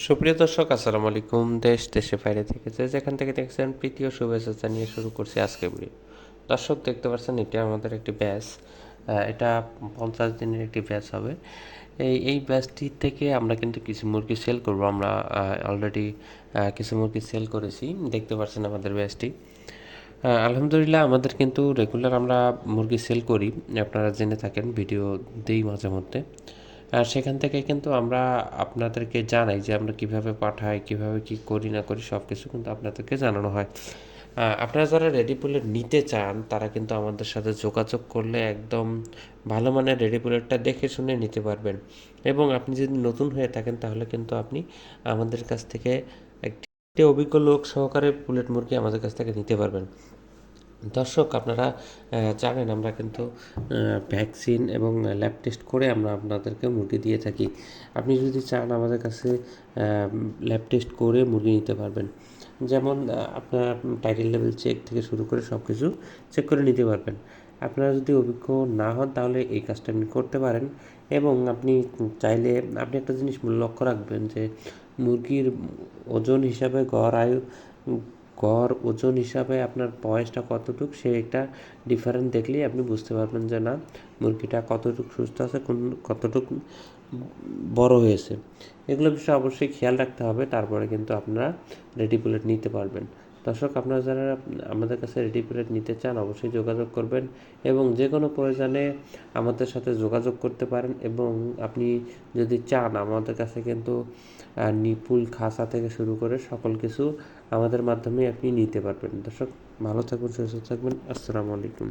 সুপ্রিয় দর্শক, আসসালামু আলাইকুম। দেশের বাইরে থেকে যেখান থেকে দেখছেন, প্রীতি ও শুভেচ্ছা জানিয়ে শুরু করছি আজকে ভিডিও। দর্শক, দেখতে পাচ্ছেন এটা আমাদের একটি ব্যাচ। এটা 50 দিনের একটি ব্যাচ হবে। এই ব্যাচটি থেকে আমরা কিন্তু কিছু মুরগি সেল করব। আমরা অলরেডি কিছু মুরগি সেল করেছি, দেখতে পাচ্ছেন আমাদের ব্যাচটি। আলহামদুলিল্লাহ, আমাদের কিন্তু রেগুলার আমরা মুরগি সেল করি, আপনারা জেনে থাকেন, ভিডিও দিই মাঝে মধ্যে। আর সেখান থেকে কিন্তু আমরা আপনাদেরকে জানাই যে আমরা কিভাবে পাঠাই, কিভাবে কি করি না করি, সব কিছু কিন্তু আপনাদেরকে জানানো হয়। আপনারা যারা রেডি বুলেট নিতে চান তারা কিন্তু আমাদের সাথে যোগাযোগ করলে একদম ভালো মানের রেডি বুলেটটা দেখে শুনে নিতে পারবেন। এবং আপনি যদি নতুন হয়ে থাকেন তাহলে কিন্তু আপনি আমাদের কাছ থেকে একটি অভিজ্ঞ লোক সহকারে বুলেট মুরগি আমাদের কাছ থেকে নিতে পারবেন। দর্শক, আপনারা জানেন আমরা কিন্তু ভ্যাকসিন এবং ল্যাব টেস্ট করে আমরা আপনাদেরকে মুরগি দিয়ে থাকি। আপনি যদি চান আমাদের কাছে ল্যাব টেস্ট করে মুরগি নিতে পারবেন। যেমন আপনার টাইটেল লেভেল চেক থেকে শুরু করে সব কিছু চেক করে নিতে পারবেন। আপনারা যদি অভিজ্ঞ না হন তাহলে এই কাজটা আপনি করতে পারেন। এবং আপনি চাইলে আপনি একটা জিনিস লক্ষ্য রাখবেন যে মুরগির ওজন হিসাবে গড় ওজন হিসাবে আপনার বয়সটা কতটুকু, সে একটা ডিফারেন্স দেখলেই আপনি বুঝতে পারবেন যে না, মুরগিটা কতটুকু সুস্থ আছে, কতটুকু বড় হয়েছে। এগুলো বিষয়ে অবশ্যই খেয়াল রাখতে হবে, তারপরে কিন্তু আপনারা রেডি বুলেট নিতে পারবেন। দর্শক, আপনারা যারা আমাদের কাছে রেডি বুলেট নিতে চান অবশ্যই যোগাযোগ করবেন এবং যে কোনো প্রয়োজনে আমাদের সাথে যোগাযোগ করতে পারেন। এবং আপনি যদি চান আমাদের কাছে কিন্তু নিপুল খাঁচা থেকে শুরু করে সকল কিছু আমাদের মাধ্যমে আপনি নিতে পারবেন। দর্শক, ভালো থাকবেন, সুস্থ থাকবেন। আসসালামু আলাইকুম।